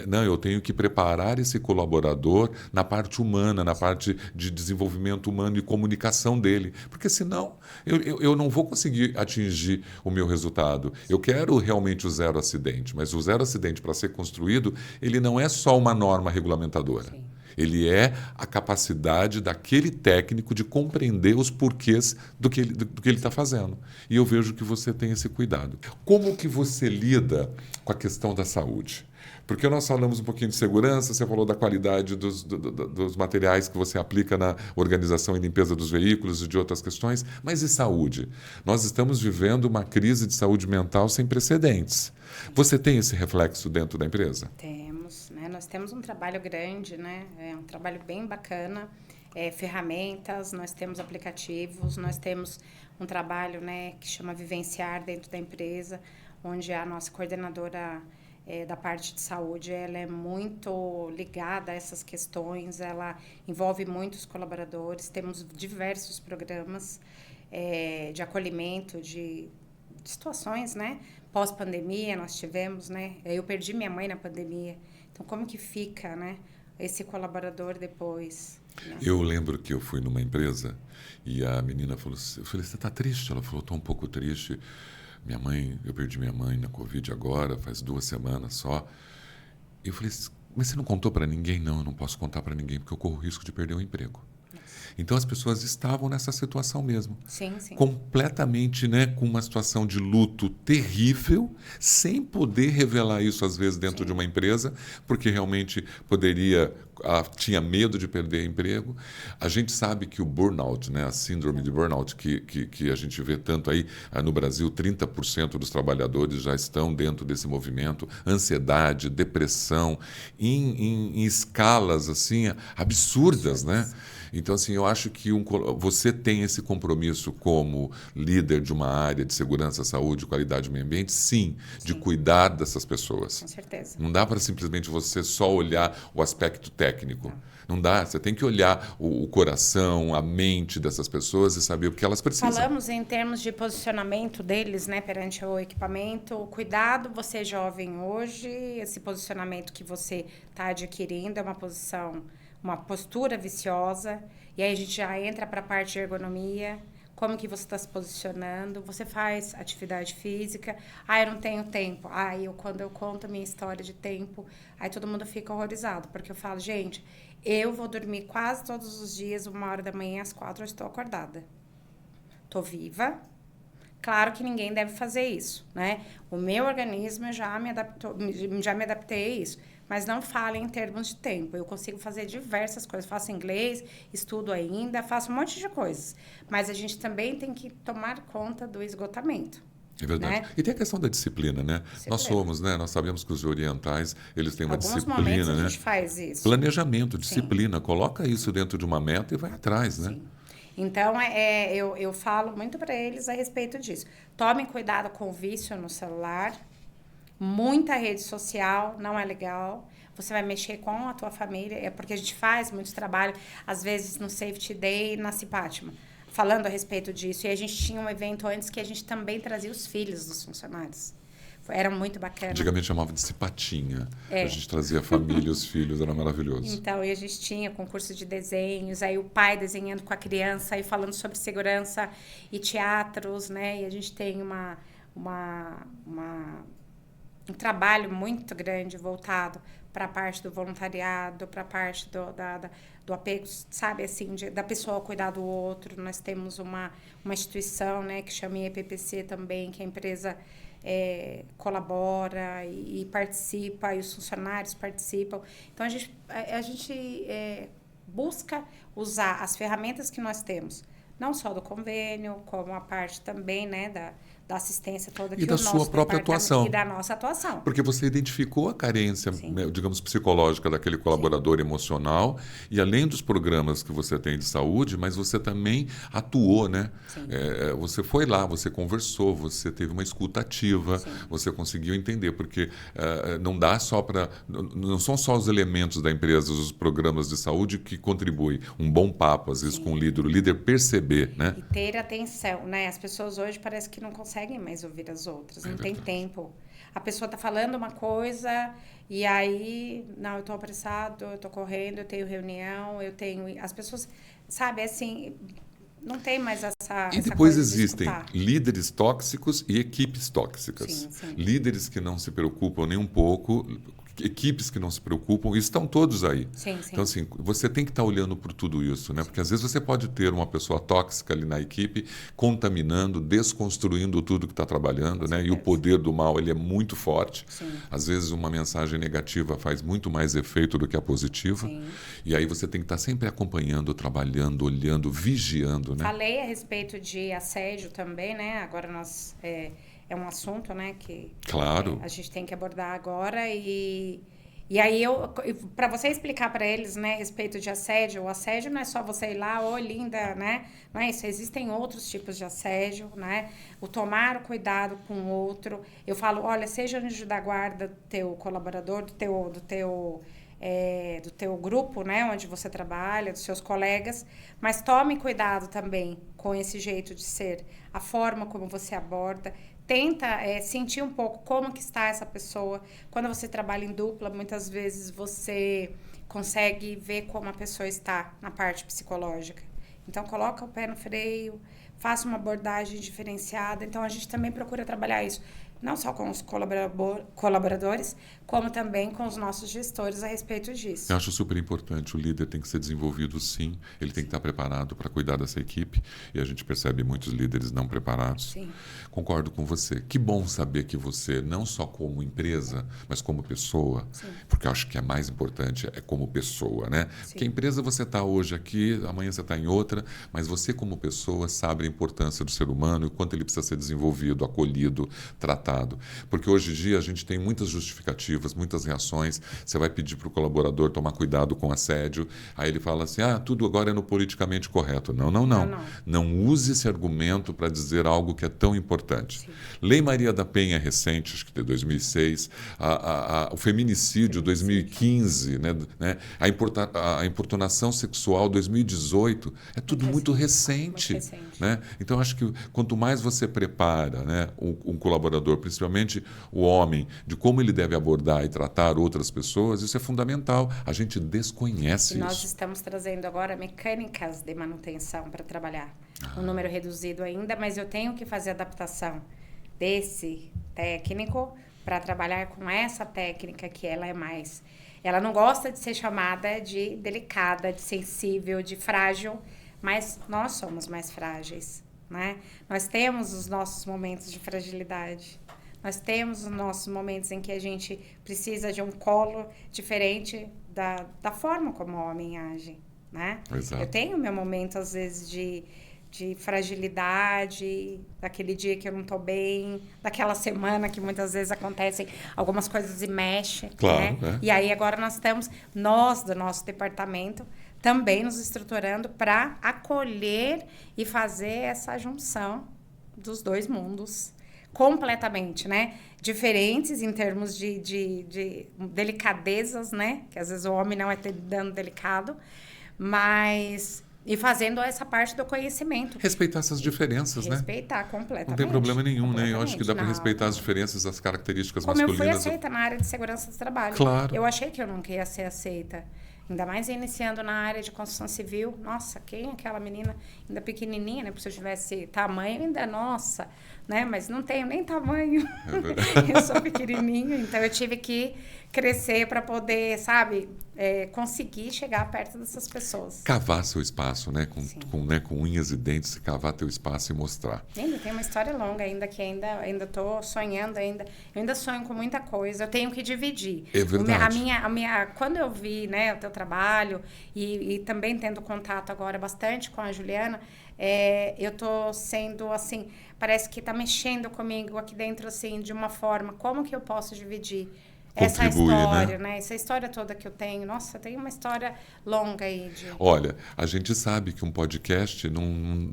Não, eu tenho que preparar esse colaborador na parte humana, na parte de desenvolvimento humano e comunicação dele, porque senão eu não vou conseguir atingir o meu resultado. Eu quero realmente o zero acidente, mas o zero acidente, para ser construído, ele não é só uma norma regulamentadora. Sim. Ele é a capacidade daquele técnico de compreender os porquês do que ele está fazendo. E eu vejo que você tem esse cuidado. Como que você lida com a questão da saúde? Porque nós falamos um pouquinho de segurança, você falou da qualidade dos materiais que você aplica na organização e limpeza dos veículos e de outras questões, mas e saúde? Nós estamos vivendo uma crise de saúde mental sem precedentes. Você tem esse reflexo dentro da empresa? Temos, né? Nós temos um trabalho grande, né? É um trabalho bem bacana, ferramentas, nós temos aplicativos, nós temos um trabalho, né, que chama Vivenciar dentro da empresa, onde a nossa coordenadora da parte de saúde, ela é muito ligada a essas questões, ela envolve muitos colaboradores, temos diversos programas de acolhimento, de situações, né? Pós-pandemia nós tivemos, né? Eu perdi minha mãe na pandemia. Então, como que fica, né? Esse colaborador depois, né? Eu lembro que eu fui numa empresa e a menina falou assim, eu falei, você está triste? Ela falou, estou um pouco triste. Eu perdi minha mãe na Covid agora, faz 2 semanas só. Eu falei, mas você não contou para ninguém? Não, eu não posso contar para ninguém porque eu corro o risco de perder o emprego. Então as pessoas estavam nessa situação mesmo. Sim, sim. Completamente, né, com uma situação de luto terrível, sem poder revelar isso às vezes dentro de uma empresa, porque realmente tinha medo de perder emprego. A gente sabe que o burnout, né, a síndrome de burnout, que a gente vê tanto aí no Brasil, 30% dos trabalhadores já estão dentro desse movimento, ansiedade, depressão, em escalas assim absurdas, né? Então, assim, eu acho que você tem esse compromisso como líder de uma área de segurança, saúde, qualidade e meio ambiente, sim, de cuidar dessas pessoas. Com certeza. Não dá para simplesmente você só olhar o aspecto técnico. Não dá, você tem que olhar o coração, a mente dessas pessoas e saber o que elas precisam. Falamos em termos de posicionamento deles, né, perante o equipamento. Cuidado, você é jovem hoje, esse posicionamento que você está adquirindo é uma postura viciosa, e aí a gente já entra para a parte de ergonomia, como que você está se posicionando, você faz atividade física, eu não tenho tempo, quando eu conto a minha história de tempo, aí todo mundo fica horrorizado, porque eu falo, gente, eu vou dormir quase todos os dias, 1h da manhã, às 4 eu estou acordada, estou viva. Claro que ninguém deve fazer isso, né? O meu organismo já me adaptei a isso. Mas não fale em termos de tempo. Eu consigo fazer diversas coisas. Faço inglês, estudo ainda, faço um monte de coisas. Mas a gente também tem que tomar conta do esgotamento. É verdade. Né? E tem a questão da disciplina, né? Nós somos, né? Nós sabemos que os orientais, eles têm uma Alguns momentos disciplina, a né? gente faz isso. Planejamento, Sim, disciplina. Coloca isso dentro de uma meta e vai atrás, né? sim. Então, eu falo muito para eles a respeito disso. Tomem cuidado com o vício no celular. Muita rede social não é legal. Você vai mexer com a tua família. É porque a gente faz muito trabalho, às vezes no Safety Day e na Cipátima, falando a respeito disso. E a gente tinha um evento antes que a gente também trazia os filhos dos funcionários. Era muito bacana. Antigamente chamava de cipatinha. É. A gente trazia a família, os filhos, era maravilhoso. Então, e a gente tinha concurso de desenhos, aí o pai desenhando com a criança, aí falando sobre segurança e teatros, né? E a gente tem um trabalho muito grande voltado para a parte do voluntariado, para a parte do apego, sabe, assim, da pessoa cuidar do outro. Nós temos uma instituição, né, que chama EPPC também, que a empresa colabora e participa, e os funcionários participam. Então, a gente busca usar as ferramentas que nós temos, não só do convênio, como a parte também, né, da assistência toda que E da sua própria atuação. E da nossa atuação. Porque você identificou a carência, né, digamos, psicológica daquele colaborador emocional, e além dos programas que você tem de saúde, mas você também atuou, né? Você foi lá, você conversou, você teve uma escuta ativa, você conseguiu entender, porque não dá só para... Não são só os elementos da empresa, os programas de saúde que contribuem. Um bom papo, às vezes, com o líder perceber, né? E ter atenção, né? As pessoas hoje parece que não conseguem mais ouvir as outras, não tem tempo. A pessoa está falando uma coisa e aí, não, eu estou apressado, eu estou correndo, eu tenho reunião, eu tenho... As pessoas, sabe, assim, não tem mais essa E depois coisa existem líderes tóxicos e equipes tóxicas. Sim. Líderes que não se preocupam nem um pouco, equipes que não se preocupam, e estão todos aí. Sim. Então, assim, você tem que estar olhando por tudo isso, né? Porque às vezes você pode ter uma pessoa tóxica ali na equipe, contaminando, desconstruindo tudo que está trabalhando, né? E o poder do mal, ele é muito forte. Às vezes uma mensagem negativa faz muito mais efeito do que a positiva. E aí você tem que estar sempre acompanhando, trabalhando, olhando, vigiando, né? Falei a respeito de assédio também, né? Agora nós... É um assunto, né, que claro. A gente tem que abordar agora e aí para você explicar para eles, né, a respeito de assédio, o assédio não é só você ir lá, ô linda, né, não é isso, existem outros tipos de assédio, né, o tomar o cuidado com o outro. Eu falo, olha, seja anjo da guarda do teu colaborador, do teu grupo, né, onde você trabalha, dos seus colegas, mas tome cuidado também com esse jeito de ser, a forma como você aborda. Tenta sentir um pouco como que está essa pessoa. Quando você trabalha em dupla, muitas vezes você consegue ver como a pessoa está na parte psicológica. Então, coloca o pé no freio, faça uma abordagem diferenciada. Então, a gente também procura trabalhar isso, não só com os colaboradores, como também com os nossos gestores a respeito disso. Eu acho super importante. O líder tem que ser desenvolvido, sim. Ele tem que estar preparado para cuidar dessa equipe. E a gente percebe muitos líderes não preparados. Sim. Concordo com você. Que bom saber que você, não só como empresa, mas como pessoa, porque eu acho que é mais importante como pessoa, né? Porque a empresa você está hoje aqui, amanhã você está em outra, mas você como pessoa sabe a importância do ser humano e o quanto ele precisa ser desenvolvido, acolhido, tratado. Porque hoje em dia a gente tem muitas justificativas, muitas reações. Você vai pedir para o colaborador tomar cuidado com assédio, aí ele fala assim, tudo agora é no politicamente correto. Não. Não use esse argumento para dizer algo que é tão importante. Lei Maria da Penha recente, acho que de 2006, o feminicídio 2015, né? A importunação sexual 2018, é tudo muito recente. Né? Então, acho que quanto mais você prepara, né, um colaborador, principalmente o homem, de como ele deve abordar e tratar outras pessoas, isso é fundamental. A gente desconhece isso. Nós estamos trazendo agora mecânicas de manutenção para trabalhar. Um número reduzido ainda, mas eu tenho que fazer adaptação desse técnico para trabalhar com essa técnica que ela é mais... Ela não gosta de ser chamada de delicada, de sensível, de frágil, mas nós somos mais frágeis, né? Nós temos os nossos momentos de fragilidade. Nós temos os nossos momentos em que a gente precisa de um colo diferente da forma como o homem age, né? Exato. Eu tenho meu momento, às vezes, de de fragilidade, daquele dia que eu não estou bem, daquela semana que muitas vezes acontecem algumas coisas e mexe, Claro, né? né? E aí agora nós estamos, nós do nosso departamento, também nos estruturando para acolher e fazer essa junção dos dois mundos completamente, né? Diferentes em termos de delicadezas, né? Que às vezes o homem não é dando delicado, mas... E fazendo essa parte do conhecimento. Respeitar essas diferenças, né? Respeitar completamente. Não tem problema nenhum, né? Eu acho que dá para respeitar as diferenças, as características como masculinas. Como eu fui aceita na área de segurança do trabalho. Claro. Eu achei que eu nunca ia ser aceita. Ainda mais iniciando na área de construção civil. Nossa, quem é aquela menina ainda pequenininha, né? Se eu tivesse tamanho, ainda, nossa, né? Mas não tenho nem tamanho. Eu sou pequenininha, então eu tive que crescer para poder, sabe, conseguir chegar perto dessas pessoas. Cavar seu espaço, né? Com unhas e dentes, cavar teu espaço e mostrar. Ainda tem uma história longa ainda, que ainda estou sonhando ainda. Eu ainda sonho com muita coisa. Eu tenho que dividir. É verdade. Quando eu vi, né, o teu trabalho e também tendo contato agora bastante com a Juliana, eu tô sendo, assim, parece que tá mexendo comigo aqui dentro, assim, de uma forma, como que eu posso dividir essa história, né? Essa história toda que eu tenho. Nossa, tem uma história longa aí. Olha, a gente sabe que um podcast,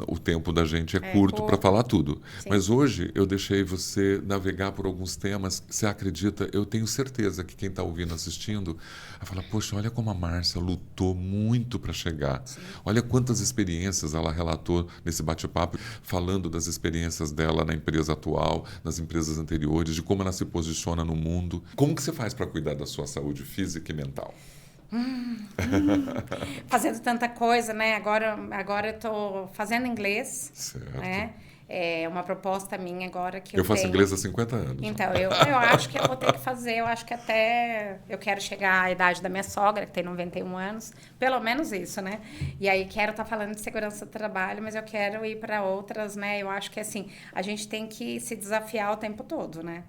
o tempo da gente é curto para falar tudo. Sim. Mas hoje eu deixei você navegar por alguns temas. Você acredita? Eu tenho certeza que quem está ouvindo, assistindo, vai falar, poxa, olha como a Márcia lutou muito para chegar. Sim. Olha quantas experiências ela relatou nesse bate-papo, falando das experiências dela na empresa atual, nas empresas anteriores, de como ela se posiciona no mundo. Como que você faz para cuidar da sua saúde física e mental? Fazendo tanta coisa, né? Agora eu tô fazendo inglês. Certo. Né? É uma proposta minha agora que eu faço tenho. Inglês há 50 anos. Então, eu acho que eu vou ter que fazer, eu acho que até eu quero chegar à idade da minha sogra, que tem 91 anos, pelo menos isso, né? E aí quero estar falando de segurança do trabalho, mas eu quero ir para outras, né? Eu acho que, assim, a gente tem que se desafiar o tempo todo, né?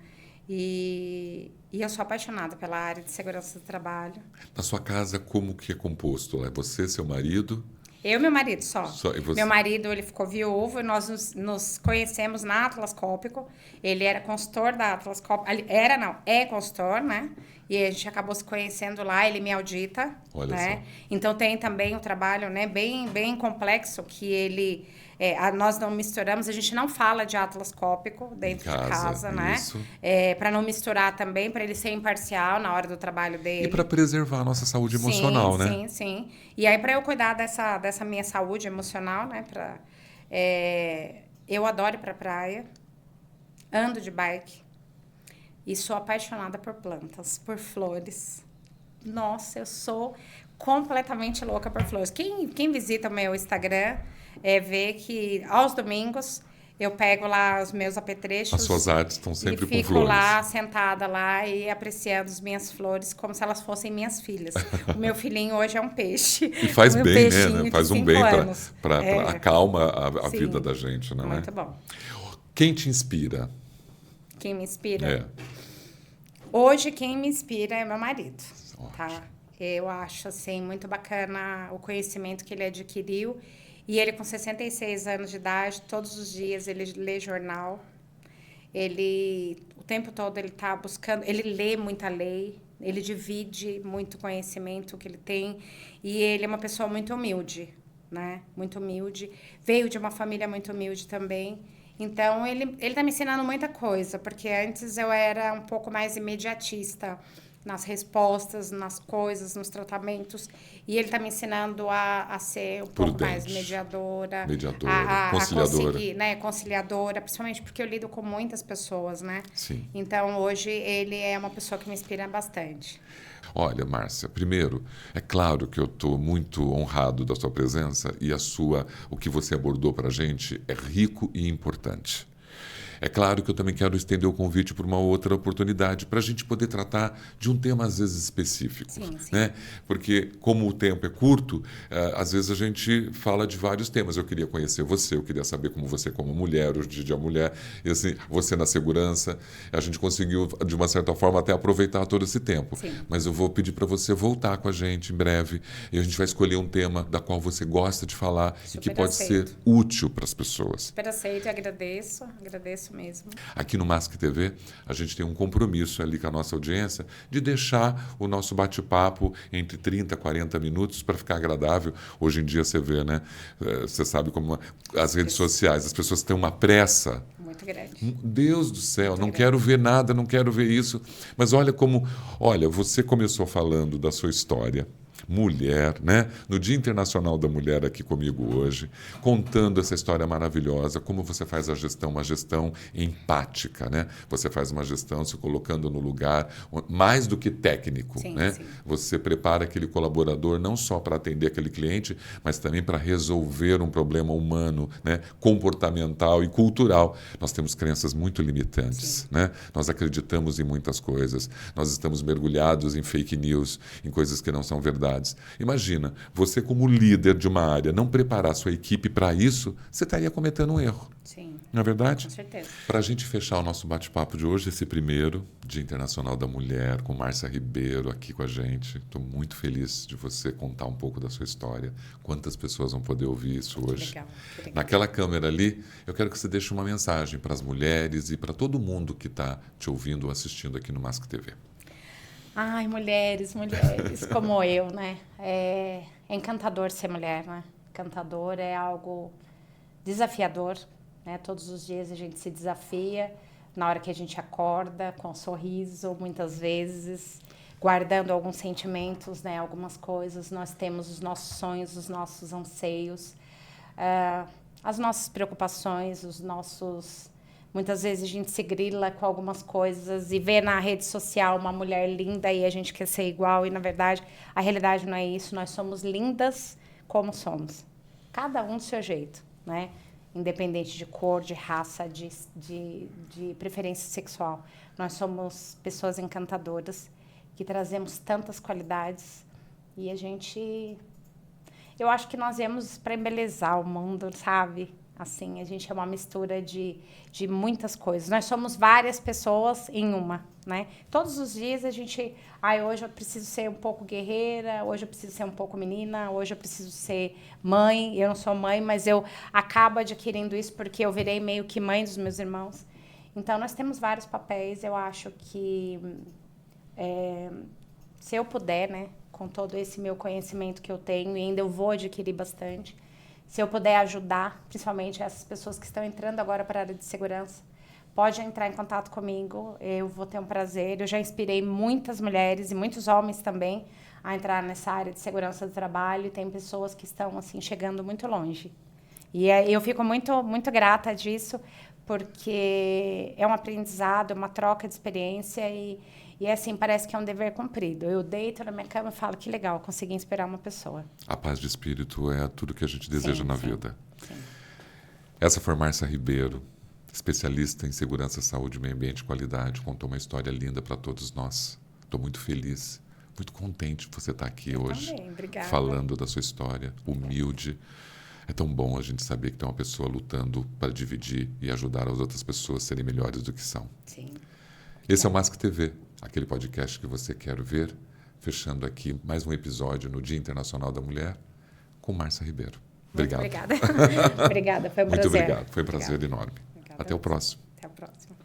E eu sou apaixonada pela área de segurança do trabalho. Na sua casa, como que é composto? É você, seu marido? Eu e meu marido só. E você? Meu marido, ele ficou viúvo e nós nos conhecemos na Atlas Copco. Ele era consultor da Atlas Copco. É consultor, né? E a gente acabou se conhecendo lá, ele me audita. Olha né? Só. Então tem também um trabalho, né, bem complexo que ele... nós não misturamos, a gente não fala de Atlas Copco dentro de casa, né? Para não misturar também, para ele ser imparcial na hora do trabalho dele. E para preservar a nossa saúde emocional, né? Sim. E aí, para eu cuidar dessa minha saúde emocional, né? Eu adoro ir para praia, ando de bike e sou apaixonada por plantas, por flores. Nossa, eu sou completamente louca por flores. Quem visita o meu Instagram vê que aos domingos eu pego lá os meus apetrechos. As suas artes estão sempre com flores. E fico lá, sentada lá e apreciando as minhas flores como se elas fossem minhas filhas. O meu filhinho hoje é um peixe. E faz bem, né? Faz um bem para acalma a vida da gente, né? Muito bom. Quem te inspira? Quem me inspira? Hoje, quem me inspira é meu marido. Tá? Eu acho, assim, muito bacana o conhecimento que ele adquiriu. E ele, com 66 anos de idade, todos os dias ele lê jornal. O tempo todo ele está buscando... Ele lê muita lei, ele divide muito conhecimento que ele tem. E ele é uma pessoa muito humilde, né? Muito humilde. Veio de uma família muito humilde também. Então, ele está me ensinando muita coisa, porque antes eu era um pouco mais imediatista nas respostas, nas coisas, nos tratamentos. E ele está me ensinando a ser um pouco mais mediadora. Conciliadora. A conseguir, né, conciliadora, principalmente porque eu lido com muitas pessoas, né? Sim. Então, hoje, ele é uma pessoa que me inspira bastante. Olha, Márcia, primeiro, é claro que eu estou muito honrado da sua presença e o que você abordou para a gente é rico e importante. É claro que eu também quero estender o convite para uma outra oportunidade, para a gente poder tratar de um tema, às vezes, específico. Sim, sim. Né? Porque, como o tempo é curto, às vezes a gente fala de vários temas. Eu queria conhecer você, eu queria saber como você, como mulher, hoje em dia mulher, e assim, você na segurança. A gente conseguiu, de uma certa forma, até aproveitar todo esse tempo. Sim. Mas eu vou pedir para você voltar com a gente em breve, e a gente vai escolher um tema da qual você gosta de falar e que pode ser útil para as pessoas. Super aceito e agradeço mesmo. Aqui no Mask TV, a gente tem um compromisso ali com a nossa audiência de deixar o nosso bate-papo entre 30 e 40 minutos para ficar agradável. Hoje em dia você vê, né? Você sabe como as redes sociais, as pessoas têm uma pressa. Muito grande. Deus do céu, não quero ver nada, não quero ver isso. Mas olha como... Olha, você começou falando da sua história. Mulher, né? No Dia Internacional da Mulher aqui comigo hoje, contando essa história maravilhosa, como você faz a gestão, uma gestão empática, né? Você faz uma gestão se colocando no lugar, mais do que técnico, sim, né? Sim. Você prepara aquele colaborador não só para atender aquele cliente, mas também para resolver um problema humano, né? Comportamental e cultural. Nós temos crenças muito limitantes, né? Nós acreditamos em muitas coisas, nós estamos mergulhados em fake news, em coisas que não são verdade. Imagina, você como líder de uma área, não preparar sua equipe para isso, você estaria cometendo um erro. Sim. Não é verdade? Com certeza. Para a gente fechar o nosso bate-papo de hoje, esse primeiro, Dia Internacional da Mulher, com Márcia Ribeiro aqui com a gente. Estou muito feliz de você contar um pouco da sua história. Quantas pessoas vão poder ouvir isso hoje? Que legal. Naquela câmera ali, eu quero que você deixe uma mensagem para as mulheres e para todo mundo que está te ouvindo ou assistindo aqui no Mask TV. Ai, mulheres como eu, né? É encantador ser mulher, né? Encantador é algo desafiador, né? Todos os dias a gente se desafia, na hora que a gente acorda, com um sorriso, muitas vezes, guardando alguns sentimentos, né? Algumas coisas. Nós temos os nossos sonhos, os nossos anseios, as nossas preocupações, os nossos... Muitas vezes a gente se grila com algumas coisas e vê na rede social uma mulher linda e a gente quer ser igual. E, na verdade, a realidade não é isso. Nós somos lindas como somos. Cada um do seu jeito, né? Independente de cor, de raça, de preferência sexual. Nós somos pessoas encantadoras que trazemos tantas qualidades e a gente... Eu acho que nós viemos para embelezar o mundo, sabe? Assim, a gente é uma mistura de muitas coisas. Nós somos várias pessoas em uma, né? Todos os dias a gente... hoje eu preciso ser um pouco guerreira, hoje eu preciso ser um pouco menina, hoje eu preciso ser mãe. Eu não sou mãe, mas eu acabo adquirindo isso porque eu virei meio que mãe dos meus irmãos. Então, nós temos vários papéis. Eu acho que se eu puder, né? Com todo esse meu conhecimento que eu tenho, e ainda eu vou adquirir bastante... Se eu puder ajudar, principalmente essas pessoas que estão entrando agora para a área de segurança, pode entrar em contato comigo, eu vou ter um prazer. Eu já inspirei muitas mulheres e muitos homens também a entrar nessa área de segurança do trabalho, e tem pessoas que estão assim chegando muito longe. E eu fico muito, muito grata disso, porque é um aprendizado, é uma troca de experiência e assim, parece que é um dever cumprido. Eu deito na minha cama e falo, que legal, consegui inspirar uma pessoa. A paz de espírito é tudo que a gente deseja na vida. Sim. Essa foi Márcia Ribeiro, especialista em segurança, saúde, meio ambiente e qualidade. Contou uma história linda para todos nós. Estou muito feliz, muito contente de você estar aqui hoje. Também, obrigada. Falando da sua história, humilde. É tão bom a gente saber que tem uma pessoa lutando para dividir e ajudar as outras pessoas a serem melhores do que são. Sim. Esse é o Mask TV, aquele podcast que você quer ver, fechando aqui mais um episódio no Dia Internacional da Mulher com Márcia Ribeiro. Obrigado. Obrigada. Obrigada, foi um prazer. Muito obrigado, foi um prazer enorme. Obrigada. Até o próximo. Até o próximo.